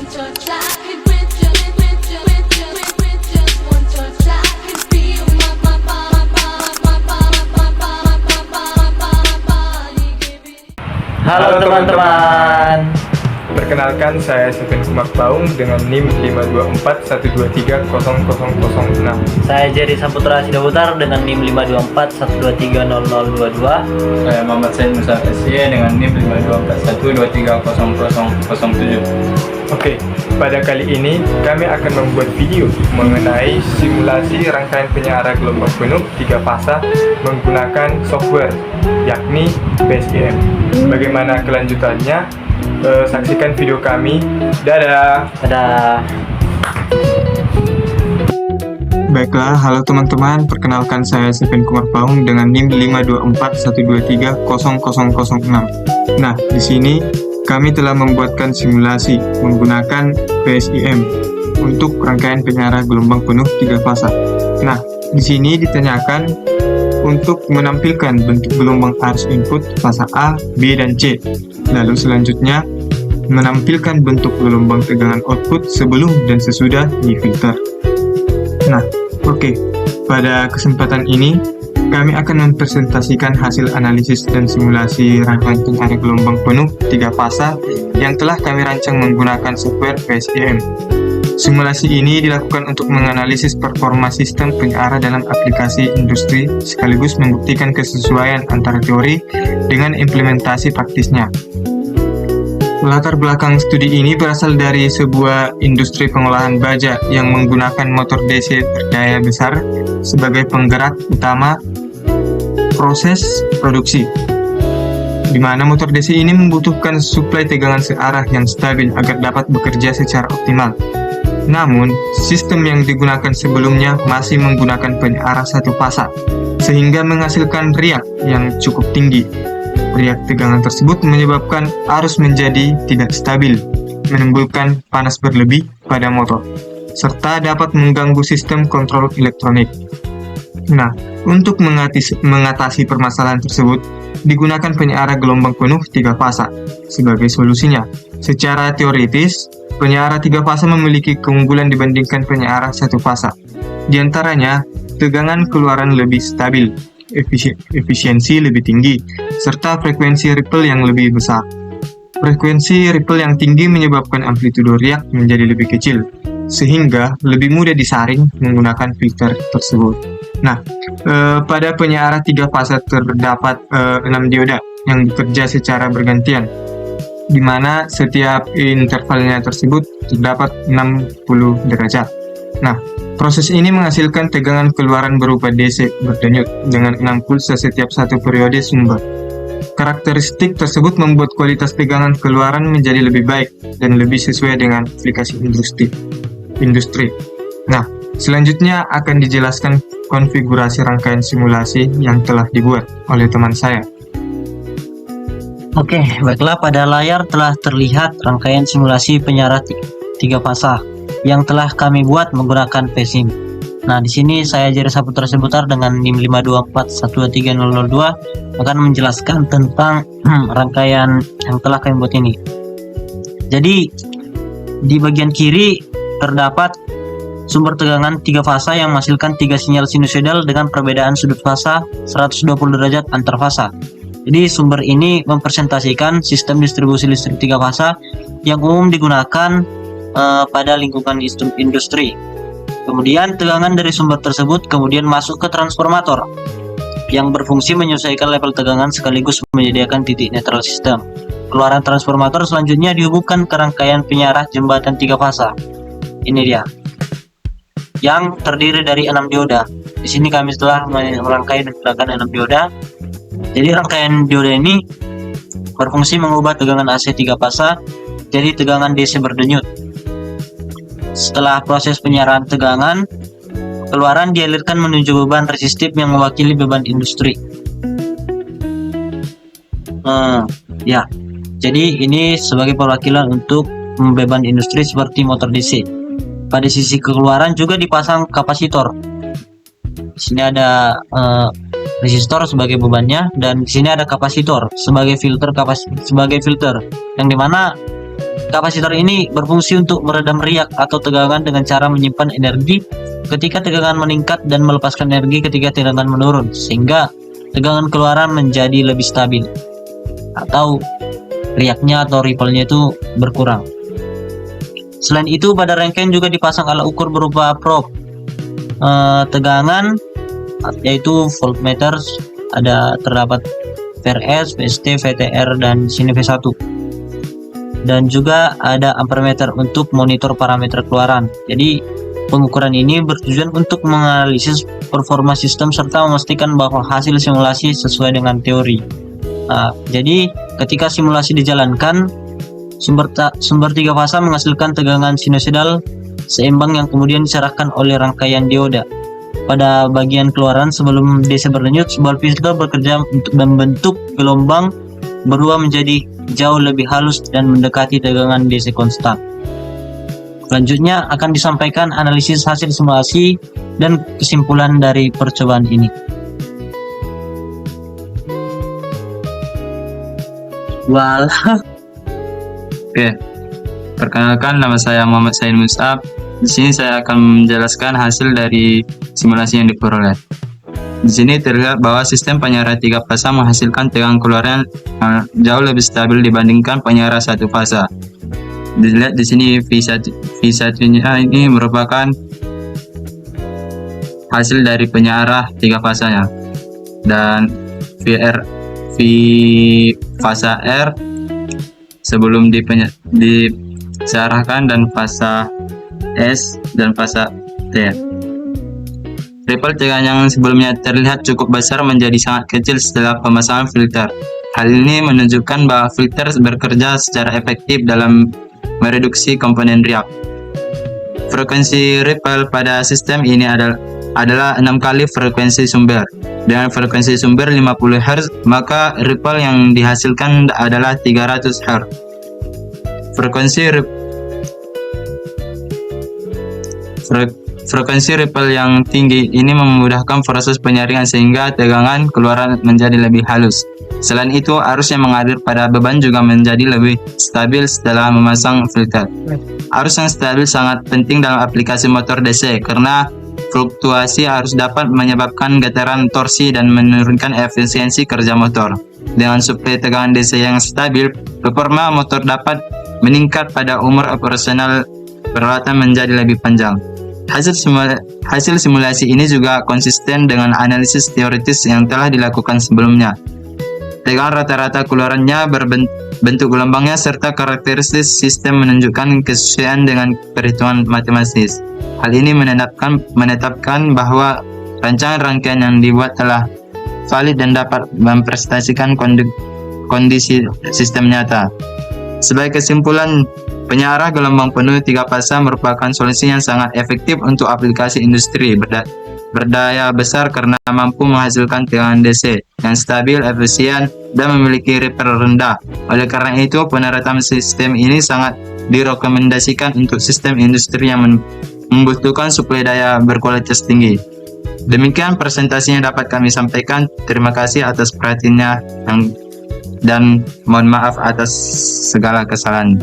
one touch, I could with you, with you, with you, with just one touch, I could feel my body giving. Halo teman-teman. Perkenalkan, saya Stephen Kumar Paung dengan NIM 52412300006. Saya Jerry Saputra Sidaputar dengan NIM 52412300022. Saya Muhammad Said Musa SY dengan NIM 52412300007. Oke, pada kali ini kami akan membuat video mengenai simulasi rangkaian penyiaran gelombang penuh 3 fasa menggunakan software, yakni PSIM. Bagaimana kelanjutannya? Saksikan video kami. Dadah. Dadah. Baiklah, halo teman-teman. Perkenalkan, saya Stephen Kumar Paung dengan NIM 52412300006. Nah, di sini kami telah membuatkan simulasi menggunakan PSIM untuk rangkaian penyiaran gelombang penuh 3 fasa. Nah, di sini ditanyakan untuk menampilkan bentuk gelombang arus input fasa A, B, dan C. Lalu selanjutnya menampilkan bentuk gelombang tegangan output sebelum dan sesudah di filter. Nah, oke. Pada kesempatan ini kami akan mempresentasikan hasil analisis dan simulasi rangkaian penyiaran gelombang penuh 3 fasa yang telah kami rancang menggunakan software PSIM. Simulasi ini dilakukan untuk menganalisis performa sistem penyiaran dalam aplikasi industri sekaligus membuktikan kesesuaian antara teori dengan implementasi praktisnya. Latar belakang studi ini berasal dari sebuah industri pengolahan baja yang menggunakan motor DC berdaya besar sebagai penggerak utama proses produksi, di mana motor DC ini membutuhkan suplai tegangan searah yang stabil agar dapat bekerja secara optimal. Namun, sistem yang digunakan sebelumnya masih menggunakan penyiaran satu fasa, sehingga menghasilkan riak yang cukup tinggi. Riak tegangan tersebut menyebabkan arus menjadi tidak stabil, menimbulkan panas berlebih pada motor, serta dapat mengganggu sistem kontrol elektronik. Nah, untuk mengatasi permasalahan tersebut, digunakan penyiaran gelombang penuh 3 fasa sebagai solusinya. Secara teoritis, penyiaran 3 fasa memiliki keunggulan dibandingkan penyiaran 1 fasa. Di antaranya, tegangan keluaran lebih stabil, efisiensi lebih tinggi, serta frekuensi ripple yang lebih besar. Frekuensi ripple yang tinggi menyebabkan amplitudo riak menjadi lebih kecil, sehingga lebih mudah disaring menggunakan filter tersebut. Nah, pada penyiaran 3 fasa terdapat 6 dioda yang bekerja secara bergantian, di mana setiap intervalnya tersebut terdapat 60 derajat. Nah, proses ini menghasilkan tegangan keluaran berupa DC berdenyut dengan 6 pulsa setiap satu periode sumber. Karakteristik tersebut membuat kualitas tegangan keluaran menjadi lebih baik dan lebih sesuai dengan aplikasi industri. Nah, selanjutnya akan dijelaskan konfigurasi rangkaian simulasi yang telah dibuat oleh teman saya. Oke, baiklah, pada layar telah terlihat rangkaian simulasi penyiaran 3 fasa yang telah kami buat menggunakan PSIM. Nah, di sini saya Jerry Saputra Sidaputar dengan NIM 524123002 akan menjelaskan tentang rangkaian yang telah kami buat ini. Jadi, di bagian kiri terdapat sumber tegangan 3 fasa yang menghasilkan 3 sinyal sinusoidal dengan perbedaan sudut fasa 120 derajat antar fasa. Jadi, sumber ini mempresentasikan sistem distribusi listrik 3 fasa yang umum digunakan pada lingkungan industri. Kemudian tegangan dari sumber tersebut kemudian masuk ke transformator yang berfungsi menyesuaikan level tegangan sekaligus menyediakan titik netral sistem. Keluaran transformator selanjutnya dihubungkan ke rangkaian penyiaran jembatan 3 fasa. Ini dia, yang terdiri dari 6 dioda. Di sini kami telah merangkai dan menggunakan 6 dioda. Jadi rangkaian dioda ini berfungsi mengubah tegangan AC 3 fasa jadi tegangan DC berdenyut. Setelah proses penyiaran tegangan, keluaran dialirkan menuju beban resistif yang mewakili beban industri. Ya, jadi ini sebagai perwakilan untuk beban industri seperti motor DC. Pada sisi keluaran juga dipasang kapasitor. Di sini ada resistor sebagai bebannya, dan di sini ada kapasitor sebagai filter, yang dimana Kapasitor ini berfungsi untuk meredam riak atau tegangan dengan cara menyimpan energi ketika tegangan meningkat dan melepaskan energi ketika tegangan menurun, sehingga tegangan keluaran menjadi lebih stabil atau riaknya atau ripple-nya itu berkurang. Selain itu, pada rangkaian juga dipasang alat ukur berupa probe tegangan, yaitu voltmeter, terdapat VRS, VST, VTR, dan sini V1. Dan juga ada ampermeter untuk monitor parameter keluaran. Jadi pengukuran ini bertujuan untuk menganalisis performa sistem serta memastikan bahwa hasil simulasi sesuai dengan teori. Jadi ketika simulasi dijalankan, sumber 3 fasa menghasilkan tegangan sinusoidal seimbang yang kemudian dicerahkan oleh rangkaian dioda. Pada bagian keluaran, sebelum DC berlanjut, sebuah filter bekerja untuk membentuk gelombang berubah menjadi jauh lebih halus dan mendekati tegangan DC konstan. Selanjutnya akan disampaikan analisis hasil simulasi dan kesimpulan dari percobaan ini. Oke, perkenalkan, nama saya Muhammad Said Mus'ab. Di sini saya akan menjelaskan hasil dari simulasi yang diperoleh. Di sini terlihat bahwa sistem penyara 3 fasa menghasilkan tegangan keluaran yang jauh lebih stabil dibandingkan penyara 1 fasa. Dilihat di sini V1-nya ini merupakan hasil dari penyara 3 fasanya, dan V fasa R sebelum disearahkan, dan fasa S dan fasa T. Ripple tegangan yang sebelumnya terlihat cukup besar menjadi sangat kecil setelah pemasangan filter. Hal ini menunjukkan bahwa filter bekerja secara efektif dalam mereduksi komponen riak. Frekuensi ripple pada sistem ini adalah 6 kali frekuensi sumber. Dengan frekuensi sumber 50 Hz, maka ripple yang dihasilkan adalah 300 Hz. Frekuensi ripple yang tinggi ini memudahkan proses penyaringan sehingga tegangan keluaran menjadi lebih halus. Selain itu, arus yang mengalir pada beban juga menjadi lebih stabil setelah memasang filter. Arus yang stabil sangat penting dalam aplikasi motor DC karena fluktuasi arus dapat menyebabkan getaran torsi dan menurunkan efisiensi kerja motor. Dengan suplai tegangan DC yang stabil, performa motor dapat meningkat pada umur operasional peralatan menjadi lebih panjang. Hasil simulasi ini juga konsisten dengan analisis teoritis yang telah dilakukan sebelumnya. Tegangan rata-rata keluarannya, bentuk gelombangnya, serta karakteristik sistem menunjukkan kesesuaian dengan perhitungan matematis. Hal ini menetapkan bahwa rancangan rangkaian yang dibuat telah valid dan dapat mempresentasikan kondisi sistem nyata. Sebagai kesimpulan, penyara gelombang penuh 3 fasa merupakan solusi yang sangat efektif untuk aplikasi industri berdaya besar karena mampu menghasilkan tegangan DC yang stabil, efisien, dan memiliki ripple rendah. Oleh karena itu, penerapan sistem ini sangat direkomendasikan untuk sistem industri yang membutuhkan suplai daya berkualitas tinggi. Demikian presentasinya dapat kami sampaikan. Terima kasih atas perhatiannya dan mohon maaf atas segala kesalahan.